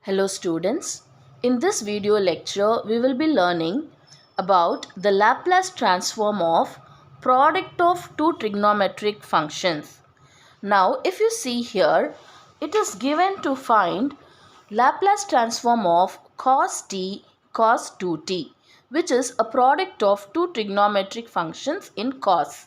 Hello students, in this video lecture we will be learning about the Laplace transform of product of two trigonometric functions. Now if you see here, it is given to find Laplace transform of cos t cos 2t, which is a product of two trigonometric functions in cos.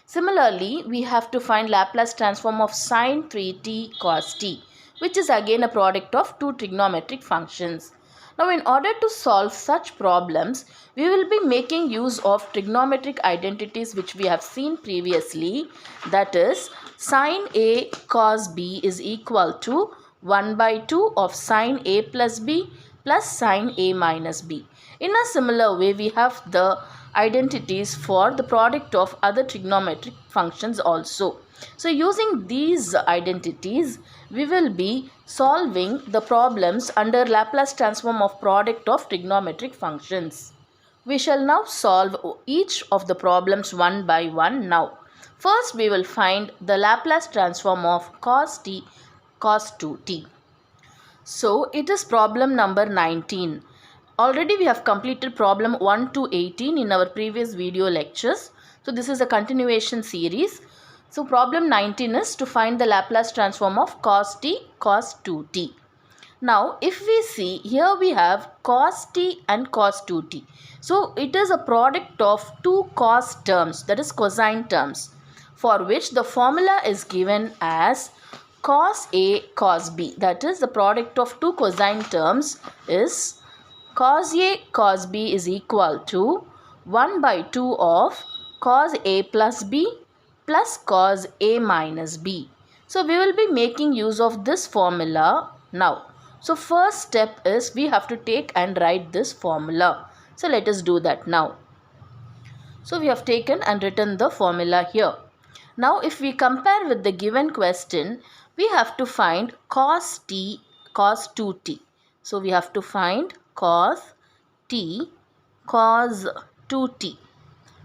Similarly, we have to find Laplace transform of sin 3t cos t, which is again a product of two trigonometric functions. Now, in order to solve such problems, we will be making use of trigonometric identities which we have seen previously. That is, sin a cos b is equal to 1 by 2 of sin a plus b plus sin a minus b. In a similar way, we have the identities for the product of other trigonometric functions also. So using these identities, we will be solving the problems under Laplace transform of product of trigonometric functions. We shall now solve each of the problems one by one now. First, we will find the Laplace transform of cos t cos 2t. So it is problem number 19. Already we have completed problem 1 to 18 in our previous video lectures. So this is a continuation series. So problem 19 is to find the Laplace transform of cos t cos 2t. Now if we see here, we have cos t and cos 2t. So it is a product of two cos terms, that is cosine terms, for which the formula is given as cos a cos b. That is, the product of two cosine terms is cos a cos b is equal to 1 by 2 of cos a plus b plus cos a minus b. So we will be making use of this formula now. So first step is we have to take and write this formula. So let us do that now. So we have taken and written the formula here. Now if we compare with the given question, we have to find cos t cos 2t. So we have to find cos t cos 2t,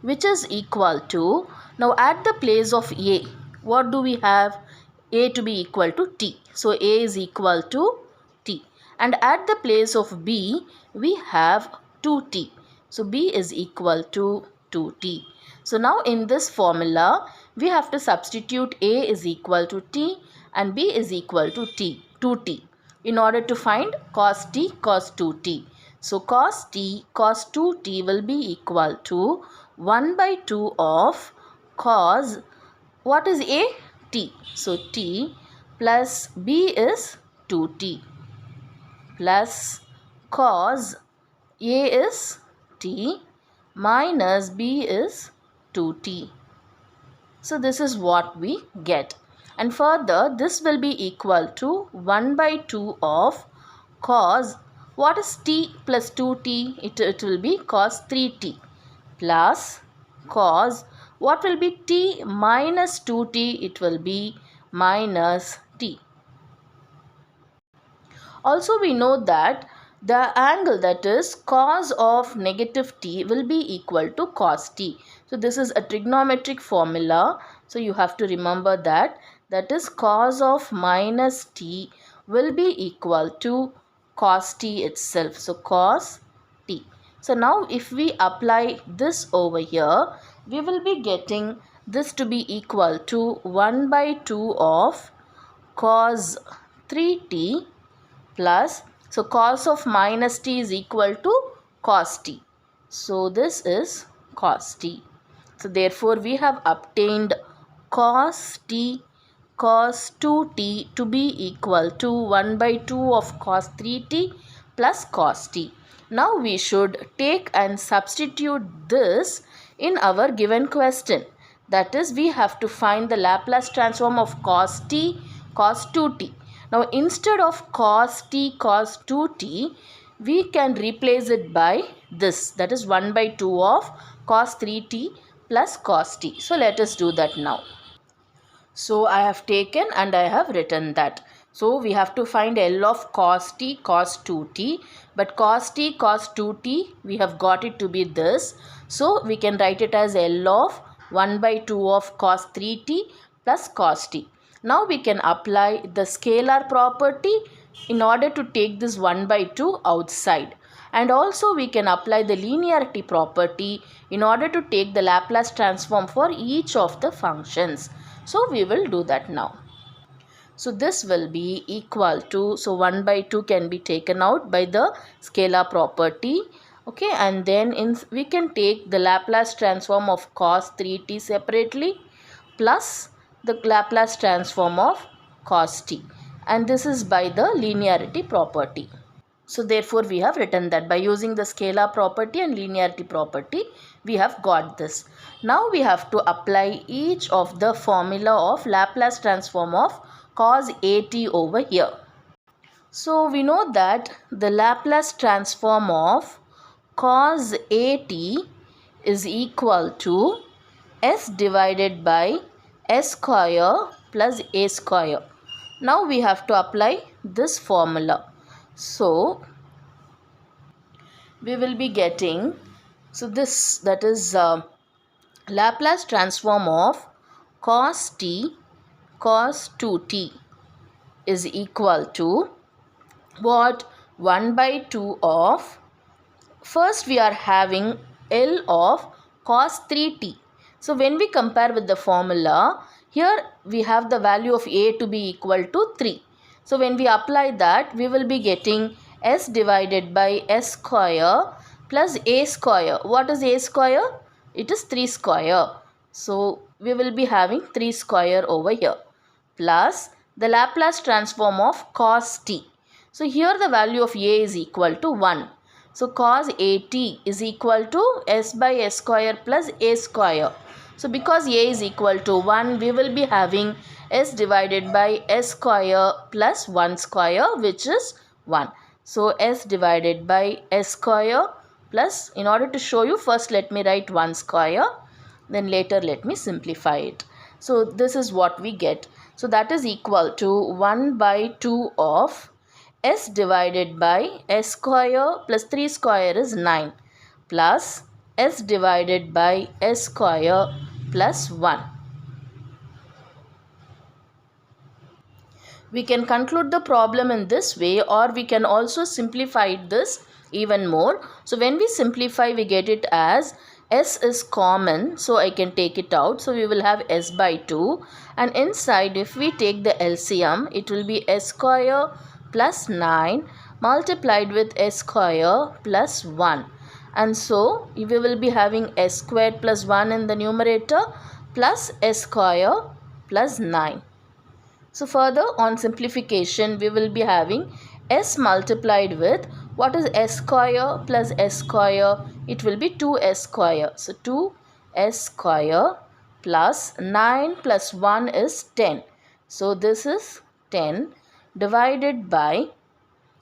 which is equal to, now at the place of a, what do we have? A to be equal to t. So a is equal to t. And at the place of b, we have 2t. So b is equal to 2t. So now in this formula, we have to substitute a is equal to t and b is equal to 2t in order to find cos t cos 2t. So cos t cos 2t will be equal to 1 by 2 of cos, what is a? T. So t plus b is 2t plus cos a is t minus b is 2t. So this is what we get. And further, this will be equal to 1 by 2 of cos, what is t plus 2t? It will be cos 3t plus cos, what will be t minus 2t? It will be minus t. Also we know that the angle, that is cos of negative t, will be equal to cos t. So this is a trigonometric formula. So you have to remember that. That is cos of minus t will be equal to cos t itself. So cos t. So now if we apply this over here, we will be getting this to be equal to 1 by 2 of cos 3t plus, so cos of minus t is equal to cos t. So this is cos t. So therefore we have obtained cos t cos 2t to be equal to 1 by 2 of cos 3t plus cos t. Now we should take and substitute this in our given question. That is, we have to find the Laplace transform of cos t cos 2t. Now instead of cos t cos 2t, we can replace it by this, that is 1 by 2 of cos 3t plus cos t. So let us do that now. So I have taken and I have written that. So we have to find L of cos t cos 2t, but cos t cos 2t, we have got it to be this. So we can write it as L of 1 by 2 of cos 3t plus cos t. Now we can apply the scalar property in order to take this 1 by 2 outside. And also we can apply the linearity property in order to take the Laplace transform for each of the functions. So we will do that now. So this will be equal to, so 1 by 2 can be taken out by the scalar property. Okay, and then we can take the Laplace transform of cos 3t separately plus the Laplace transform of cos t, and this is by the linearity property. So therefore we have written that by using the scalar property and linearity property we have got this. Now we have to apply each of the formula of Laplace transform of cos at over here. So we know that the Laplace transform of cos at is equal to s divided by s square plus a square. Now we have to apply this formula. So we will be getting, so this, that is Laplace transform of cos t cos 2t is equal to what? 1 by 2 of, first we are having L of cos 3t. So when we compare with the formula, here we have the value of a to be equal to 3. So when we apply that, we will be getting s divided by s square plus a square. What is a square? It is 3 square. So we will be having 3 square over here plus the Laplace transform of cos t. So here the value of a is equal to 1. So cos at is equal to s by s square plus a square. So because a is equal to 1, we will be having s divided by s square plus 1 square, which is 1. So s divided by s square plus, in order to show you, first let me write 1 square, then later let me simplify it. So this is what we get. So that is equal to 1 by 2 of s divided by s square plus 3 square is 9 plus s divided by s square plus 1. We can conclude the problem in this way, or we can also simplify this even more. So when we simplify, we get it as s is common, so I can take it out. So we will have s by 2, and inside if we take the LCM, it will be s square plus 9 multiplied with s square plus 1. And so we will be having s squared plus 1 in the numerator plus s square plus 9. So further on simplification, we will be having s multiplied with, what is s square plus s square? It will be 2s square. So 2s square plus 9 plus 1 is 10. So this is 10 divided by,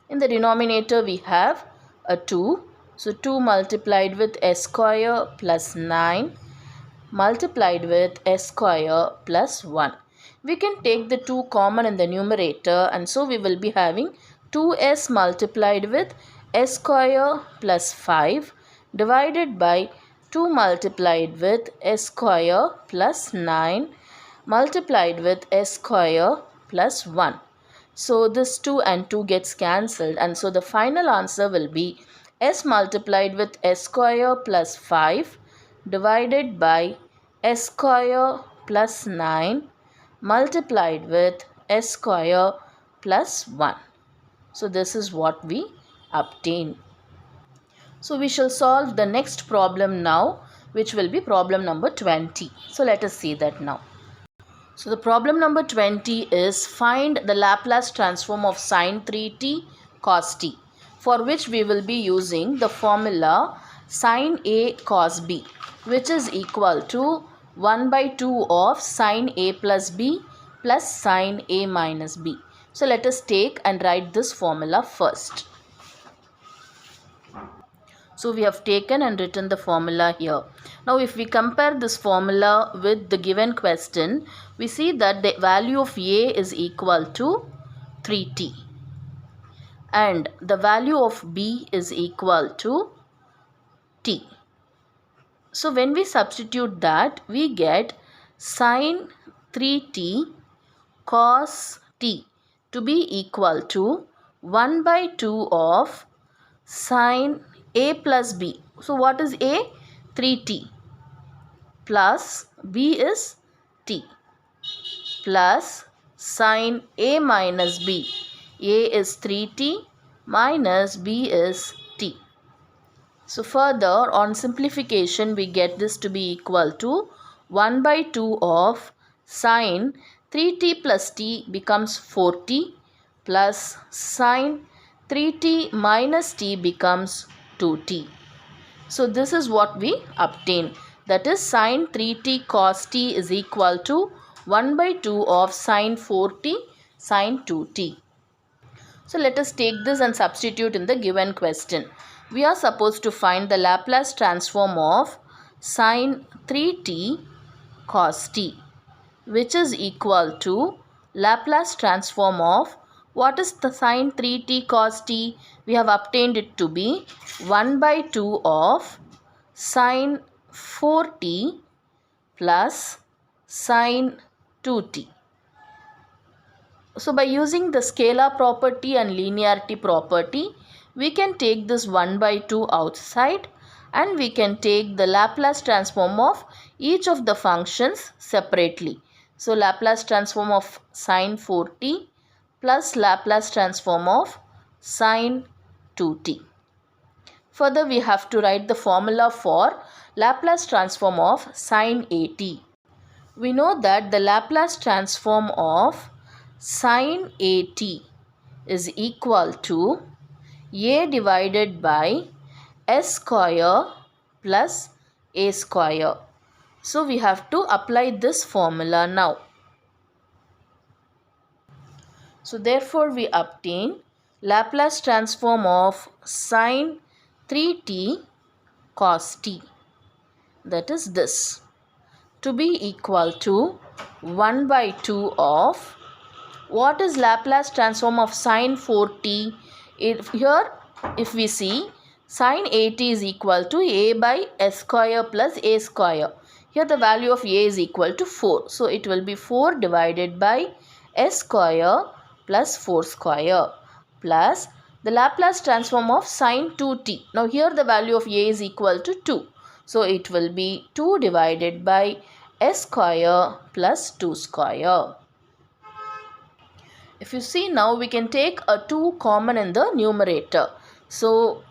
in the denominator we have a 2. So 2 multiplied with s square plus 9 multiplied with s square plus 1. We can take the 2 common in the numerator, and so we will be having 2s multiplied with s square plus 5 divided by 2 multiplied with s square plus 9 multiplied with s square plus 1. So this 2 and 2 gets cancelled, and so the final answer will be s multiplied with s square plus 5 divided by s square plus 9 multiplied with s square plus 1. So this is what we obtain. So we shall solve the next problem now, which will be problem number 20. So let us see that now. So the problem number 20 is find the Laplace transform of sin 3t cos t, for which we will be using the formula sin a cos b, which is equal to 1 by 2 of sin a plus b plus sin a minus b. So let us take and write this formula first. So we have taken and written the formula here. Now if we compare this formula with the given question, we see that the value of a is equal to 3t and the value of b is equal to t. So when we substitute that, we get sin 3t cos t to be equal to 1 by 2 of sine a plus b. So what is a? 3t plus b is t plus sine a minus b. A is 3t minus b is t. So further on simplification we get this to be equal to 1 by 2 of sine 3t plus t becomes 4t plus sine 3t minus t becomes 2t. So this is what we obtain. That is sine 3t cos t is equal to 1 by 2 of sine 4t sine 2t. So let us take this and substitute in the given question. We are supposed to find the Laplace transform of sine 3t cos t, which is equal to Laplace transform of, what is the sine 3t cos t? We have obtained it to be 1 by 2 of sine 4t plus sine 2t. So by using the scalar property and linearity property, we can take this 1 by 2 outside and we can take the Laplace transform of each of the functions separately. So Laplace transform of sine 4t plus Laplace transform of sine 2t. Further, we have to write the formula for Laplace transform of sine at. We know that the Laplace transform of sine at is equal to a divided by s square plus a square. So we have to apply this formula now. So therefore we obtain Laplace transform of sine 3t cos t, that is this, to be equal to 1 by 2 of, what is Laplace transform of sine 4t? If we see, sine at is equal to a by s square plus a square. Here the value of a is equal to 4. So it will be 4 divided by s square plus 4 square plus the Laplace transform of sine 2t. Now here the value of a is equal to 2. So it will be 2 divided by s square plus 2 square. If you see now, we can take a 2 common in the numerator. So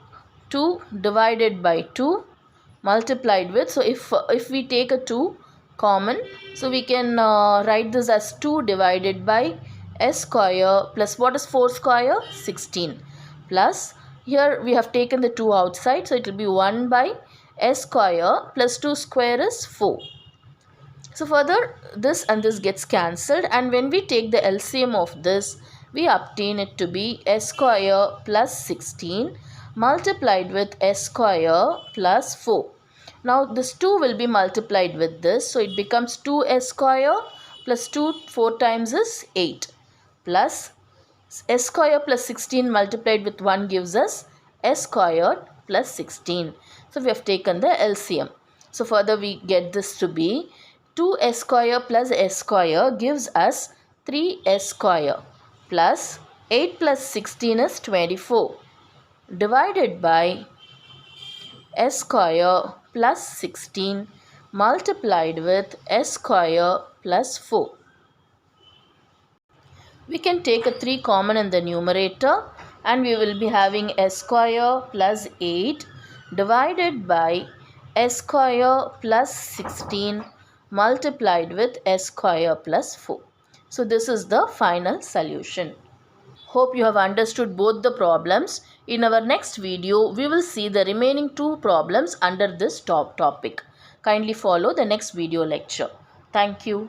2 divided by 2 multiplied with, so if we take a 2 common, so we can write this as 2 divided by s square plus, what is 4 square? 16 plus, here we have taken the 2 outside, so it will be 1 by s square plus 2 square is 4. So further this and this gets cancelled, and when we take the LCM of this, we obtain it to be s square plus 16 multiplied with s square plus 4. Now this 2 will be multiplied with this, so it becomes 2s square plus 2 4 times is 8 plus s square plus 16 multiplied with 1 gives us s squared plus 16. So we have taken the LCM. So further we get this to be 2s square plus s square gives us 3s square plus 8 plus 16 is 24 divided by s square plus 16 multiplied with s square plus 4. We can take a 3 common in the numerator and we will be having s square plus 8 divided by s square plus 16 multiplied with s square plus 4. So this is the final solution. Hope you have understood both the problems. In our next video, we will see the remaining 2 problems under this topic. Kindly follow the next video lecture. Thank you.